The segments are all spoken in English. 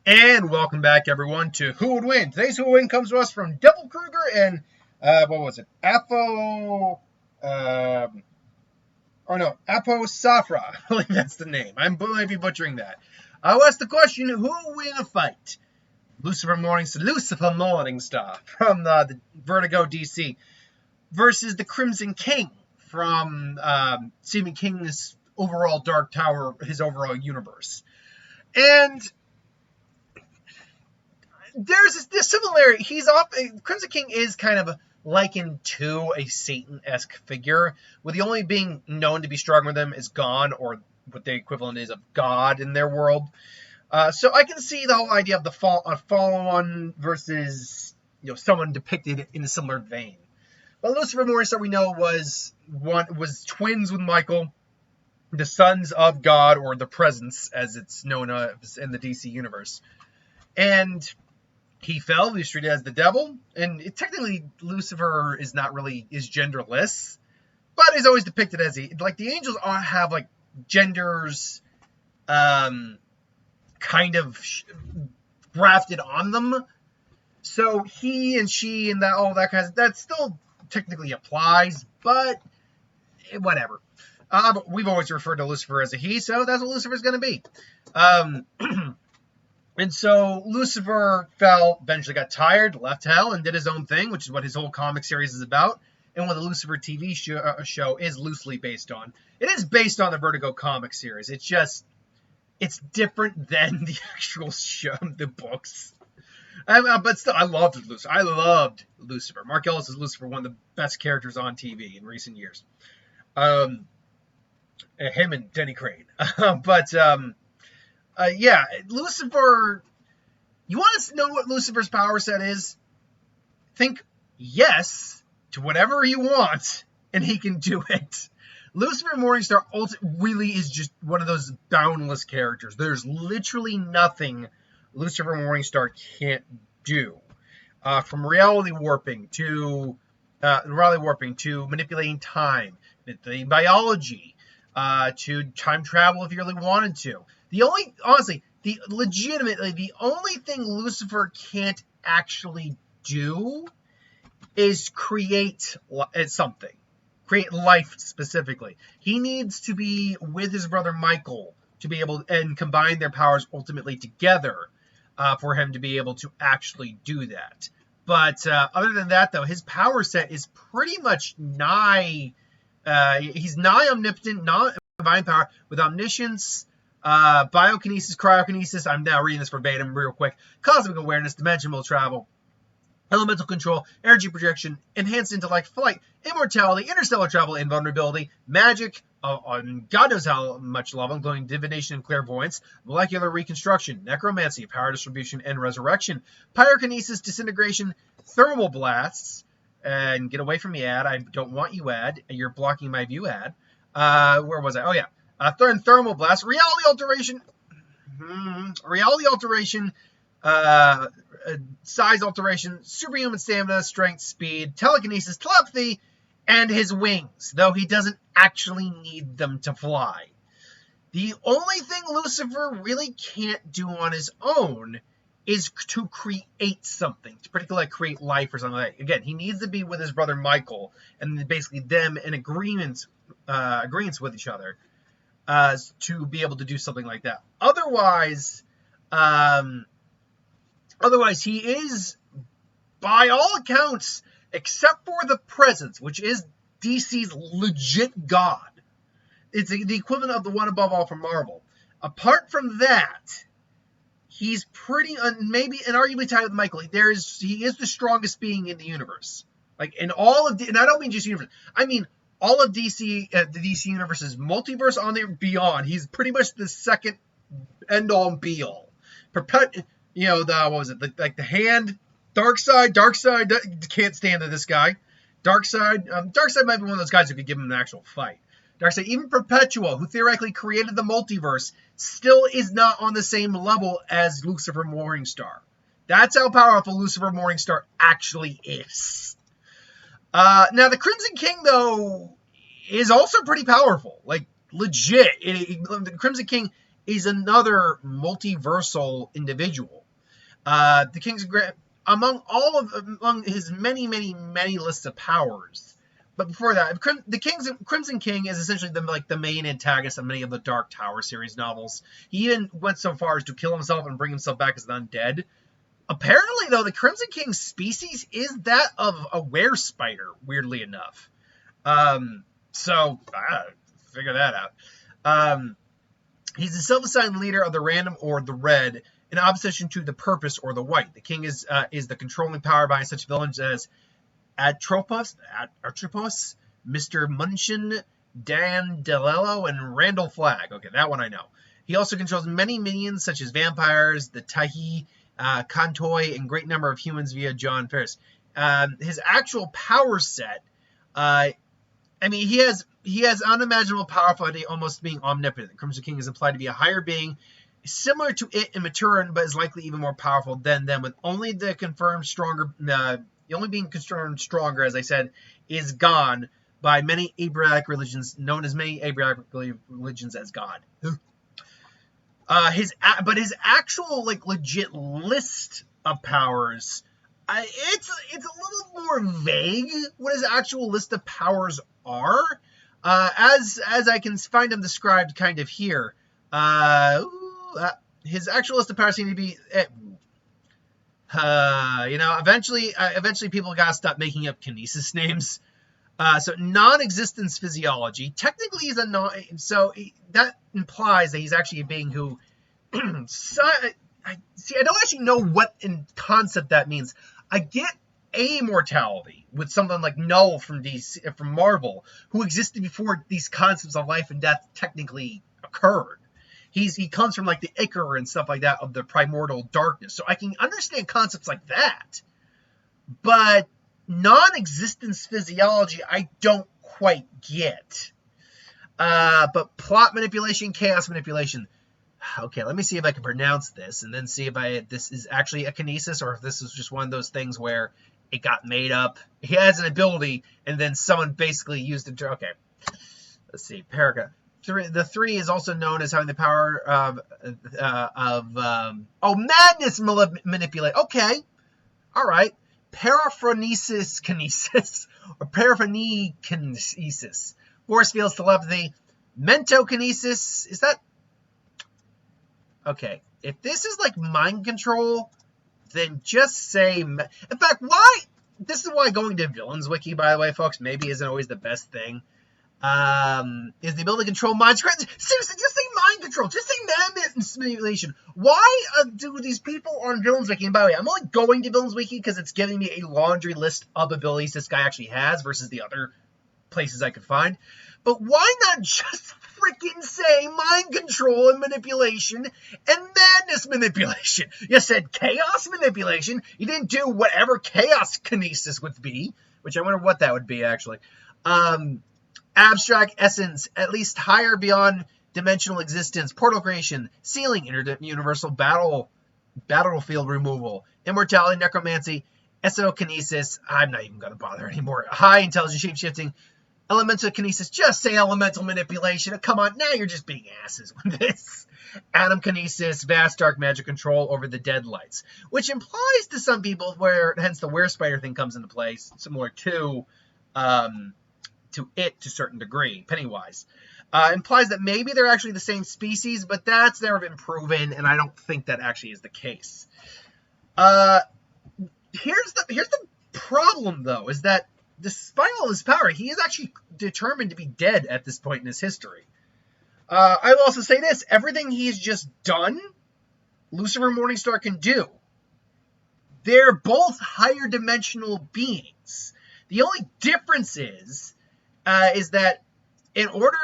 And welcome back, everyone, to Who Would Win. Today's Who Would Win comes to us from Devil Kruger and, what was it? Apo Safra. I believe that's the name. I might be butchering that. I'll ask the question, who will win a fight? Lucifer Morningstar from the Vertigo DC versus the Crimson King from Stephen King's overall Dark Tower, his overall universe. And there's this similarity. Crimson King is kind of likened to a Satan-esque figure, with the only being known to be stronger than them is Gon, or what the equivalent is of God in their world. So I can see the whole idea of the fallen versus someone depicted in a similar vein. But Lucifer Morningstar, we know, was twins with Michael, the sons of God, or the Presence, as it's known as in the DC universe. And he fell. He was treated as the devil, and technically Lucifer is genderless, but is always depicted as the angels have genders, kind of grafted on them. So he and she and that still technically applies, but whatever. But we've always referred to Lucifer as a he, so that's what Lucifer's going to be. And so Lucifer fell, eventually got tired, left hell, and did his own thing, which is what his whole comic series is about, and what the Lucifer TV show is loosely based on. It is based on the Vertigo comic series. It's different than the actual show, the books. But still, I loved Lucifer. Mark Ellis is Lucifer, one of the best characters on TV in recent years. Him and Denny Crane. Lucifer, you want to know what Lucifer's power set is? Think yes to whatever you want, and he can do it. Lucifer Morningstar really is just one of those boundless characters. There's literally nothing Lucifer Morningstar can't do. From reality warping to manipulating time, manipulating biology, to time travel if you really wanted to. The only thing Lucifer can't actually do is create something. Create life specifically. He needs to be with his brother Michael to be able and combine their powers ultimately together for him to be able to actually do that. But other than that, though, his power set is pretty much he's nigh omnipotent, not divine power, with omniscience, biokinesis, cryokinesis. I'm now reading this verbatim real quick. Cosmic awareness, dimensional travel, elemental control, energy projection, enhanced intellect, flight, immortality, interstellar travel, invulnerability, magic, on God knows how much level, including divination and clairvoyance, molecular reconstruction, necromancy, power distribution, and resurrection, pyrokinesis, disintegration, thermal blasts, and get away from me, ad. I don't want you, ad. You're blocking my view, ad. Where was I? Oh, yeah. Thermal blast, reality alteration, size alteration, superhuman stamina, strength, speed, telekinesis, telepathy, and his wings, though he doesn't actually need them to fly. The only thing Lucifer really can't do on his own is to create something, to particularly create life or something like that. Again, he needs to be with his brother Michael, and basically them in agreements with each other to be able to do something like that. Otherwise, he is, by all accounts, except for the Presence, which is DC's legit god. It's the equivalent of the one above all from Marvel. Apart from that, he's pretty, maybe, and arguably tied with Michael. He is the strongest being in the universe. In all of, and I don't mean just universe. I mean all of DC, the DC universe's multiverse on there beyond. He's pretty much the second end all and be all. What was it? The hand, Darkseid can't stand this guy. Darkseid might be one of those guys who could give him an actual fight. Darkseid, even Perpetual, who theoretically created the multiverse, still is not on the same level as Lucifer Morningstar. That's how powerful Lucifer Morningstar actually is. Now, the Crimson King, though, is also pretty powerful. Legit. The Crimson King is another multiversal individual. The King's among his many lists of powers. But before that, Crimson King is essentially the main antagonist of many of the Dark Tower series novels. He even went so far as to kill himself and bring himself back as an undead. Apparently, though, the Crimson King's species is that of a were-spider, weirdly enough. So, figure that out. He's the self-assigned leader of the random or the red, in opposition to the purpose or the white. The king is the controlling power behind such villains as Atropos, Mr. Munchin, Dan DeLello, and Randall Flagg. Okay, that one I know. He also controls many minions such as vampires, the Tahi, Kantoy, and great number of humans via John Ferris. His actual power set, he has unimaginable power, almost being omnipotent. The Crimson King is implied to be a higher being, similar to it in Maturin, but is likely even more powerful than them, with only the confirmed stronger. The only being confirmed stronger, as I said, is gone by many Abrahamic religions, known as many Abrahamic religions as God. His actual legit list of powers, it's a little more vague what his actual list of powers are, as I can find them described kind of here. His actual list of powers seem to be, eventually people gotta stop making up kinesis names. So non-existence physiology. Technically, he's that implies that he's actually a being who. I don't actually know what in concept that means. I get immortality with something like Null from Marvel, who existed before these concepts of life and death technically occurred. He comes from the Ichor and stuff like that of the primordial darkness, so I can understand concepts like that. But non-existence physiology, I don't quite get. But plot manipulation, chaos manipulation. Okay, let me see if I can pronounce this, and then see if this is actually a kinesis, or if this is just one of those things where it got made up. He has an ability, and then someone basically used it to... Okay, let's see. Paragraph. The 3 is also known as having the power of madness manipulate. Okay, all right. Paraphronesis kinesis, or paraphonikinesis. Force fields, telepathy. Mentokinesis. Is that... Okay, if this is mind control, then just say... In fact, why... This is why going to Villains Wiki, by the way, folks, maybe isn't always the best thing. Is the ability to control minds. Seriously, just say mind control. Just say madness manipulation. Why do these people on Villains Wiki... And by the way, I'm only going to Villains Wiki because it's giving me a laundry list of abilities this guy actually has versus the other places I could find. But why not just freaking say mind control and manipulation and madness manipulation? You said chaos manipulation. You didn't do whatever chaos kinesis would be, which I wonder what that would be, actually. Abstract essence, at least higher beyond dimensional existence, portal creation, sealing, universal battlefield removal, immortality, necromancy, esokinesis. I'm not even going to bother anymore. High intelligence, shape-shifting, elemental kinesis. Just say elemental manipulation. Come on, now you're just being asses with this. Atom kinesis, vast dark magic control over the deadlights, which implies to some people hence the were-spider thing comes into play, similar to it to a certain degree, Pennywise. Implies that maybe they're actually the same species, but that's never been proven, and I don't think that actually is the case. Here's the problem, though, is that despite all his power, he is actually determined to be dead at this point in his history. I will also say this, everything he's just done, Lucifer Morningstar can do. They're both higher dimensional beings. The only difference is that in order,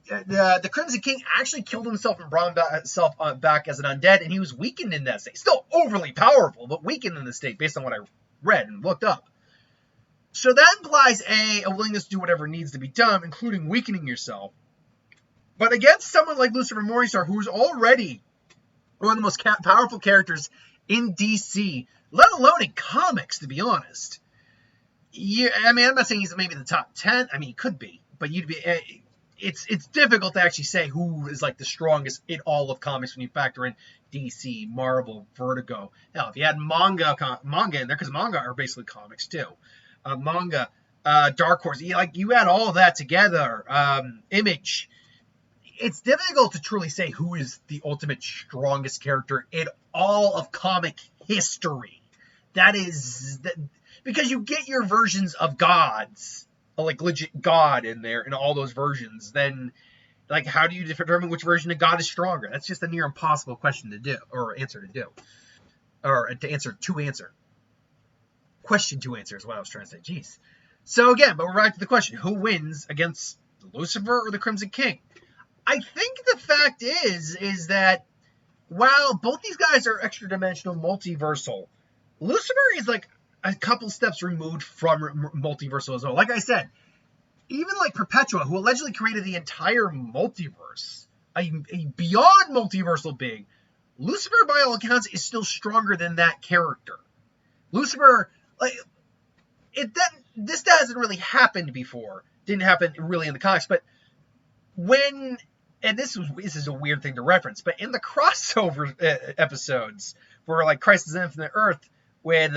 the Crimson King actually killed himself and brought himself back as an undead, and he was weakened in that state. Still overly powerful, but weakened in the state based on what I read and looked up. So that implies, a willingness to do whatever needs to be done, including weakening yourself. But against someone like Lucifer Morningstar, who's already one of the most powerful characters in DC, let alone in comics, to be honest. I'm not saying he's maybe the top 10. I mean, he could be. But it's difficult to actually say who is like the strongest in all of comics when you factor in DC, Marvel, Vertigo. Hell, if you had manga in there, because manga are basically comics too. Manga, Dark Horse, you add all of that together. Image. It's difficult to truly say who is the ultimate strongest character in all of comic history. Because you get your versions of gods, like legit God in there, in all those versions. Then, like, how do you determine which version of God is stronger? That's just a near impossible question to do, or answer to do, or to answer. Question to answer is what I was trying to say. Jeez. So again, but we're back to the question: who wins against Lucifer or the Crimson King? I think the fact is that while both these guys are extra-dimensional, multiversal, Lucifer is like a couple steps removed from multiversal as well. Like I said, even like Perpetua, who allegedly created the entire multiverse, a beyond multiversal being, Lucifer, by all accounts, is still stronger than that character. Lucifer, this hasn't really happened before. Didn't happen really in the comics, but and this is a weird thing to reference, but in the crossover episodes for like Crisis on Infinite Earth, when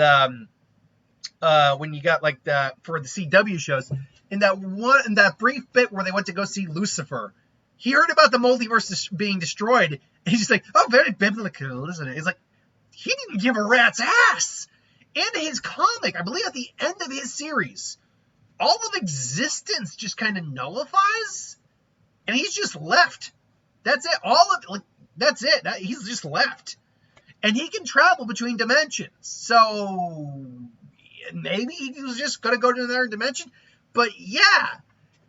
you got like for the CW shows, in that brief bit where they went to go see Lucifer, he heard about the multiverse being destroyed, and he's just like, "Oh, very biblical, isn't it?" It's like he didn't give a rat's ass. In his comic, I believe at the end of his series, all of existence just kind of nullifies. And he's just left. That's it. That's it. He's just left. And he can travel between dimensions. So maybe he was just going to go to another dimension. But yeah.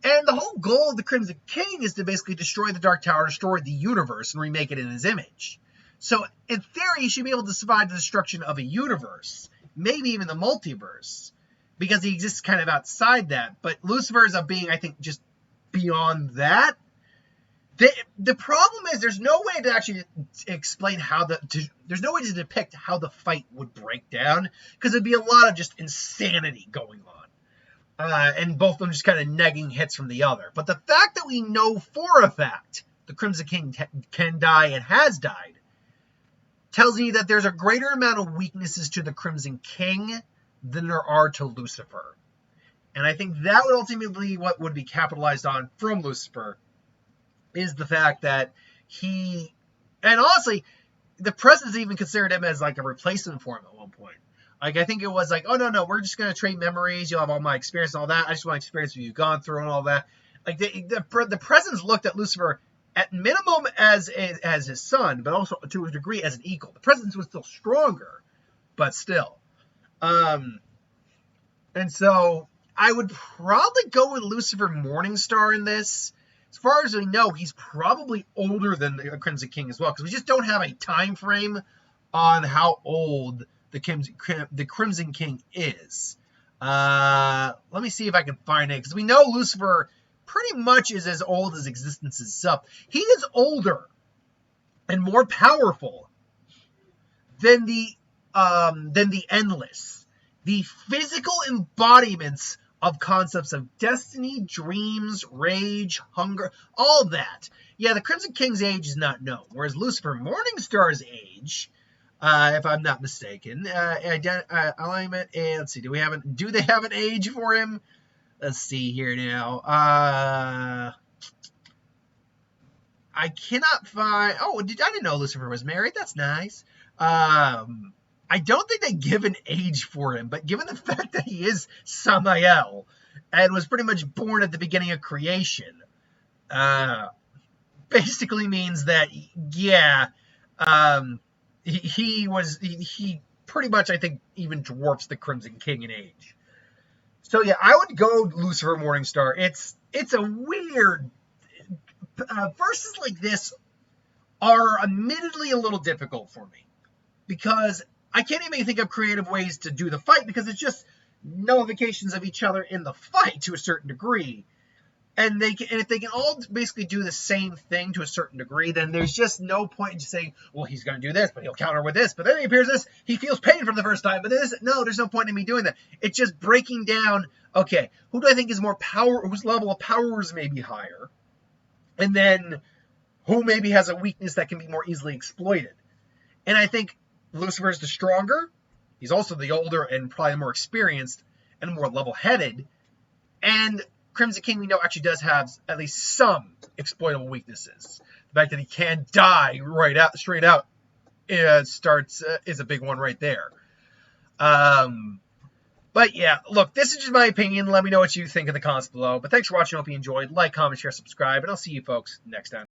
And the whole goal of the Crimson King is to basically destroy the Dark Tower, destroy the universe, and remake it in his image. So in theory, he should be able to survive the destruction of a universe. Maybe even the multiverse. Because he exists kind of outside that. But Lucifer is a being, I think, just beyond that. The problem is there's no way to actually explain there's no way to depict how the fight would break down, because it'd be a lot of just insanity going on. And both of them just kind of negging hits from the other. But the fact that we know for a fact the Crimson King can die and has died tells me that there's a greater amount of weaknesses to the Crimson King than there are to Lucifer. And I think that would ultimately what would be capitalized on from Lucifer is the fact that and honestly, the Presidents even considered him as like a replacement for him at one point. Like, I think it was like, oh, no, we're just going to trade memories. You'll have all my experience and all that. I just want to experience what you've gone through and all that. Like, the Presidents looked at Lucifer at minimum as his son, but also to a degree as an equal. The Presidents was still stronger, but still. And so I would probably go with Lucifer Morningstar in this. As far as we know, he's probably older than the Crimson King as well, because we just don't have a time frame on how old the Crimson King is. Let me see if I can find it, because we know Lucifer pretty much is as old as existence itself. He is older and more powerful than the Endless, the physical embodiments of concepts of destiny, dreams, rage, hunger, all that. Yeah, the Crimson King's age is not known, whereas Lucifer Morningstar's age, if I'm not mistaken, alignment, and let's see, do they have an age for him? Let's see here now. I cannot find. Oh, I didn't know Lucifer was married. That's nice. I don't think they give an age for him, but given the fact that he is Samael and was pretty much born at the beginning of creation, basically means that, yeah, he pretty much, I think, even dwarfs the Crimson King in age. So yeah, I would go Lucifer Morningstar. It's a weird, verses like this are admittedly a little difficult for me, because I can't even think of creative ways to do the fight, because it's just nullifications of each other in the fight to a certain degree. And if they can all basically do the same thing to a certain degree, then there's just no point in just saying, well, he's going to do this, but he'll counter with this. But then he appears this, he feels pain for the first time. But there's no point in me doing that. It's just breaking down, okay, who do I think is more power, whose level of powers may be higher? And then who maybe has a weakness that can be more easily exploited. And I think Lucifer's the stronger. He's also the older and probably more experienced and more level-headed. And Crimson King, we know, actually does have at least some exploitable weaknesses. The fact that he can die straight out, is a big one right there. But yeah, look, this is just my opinion. Let me know what you think in the comments below. But thanks for watching. I hope you enjoyed. Like, comment, share, subscribe, and I'll see you folks next time.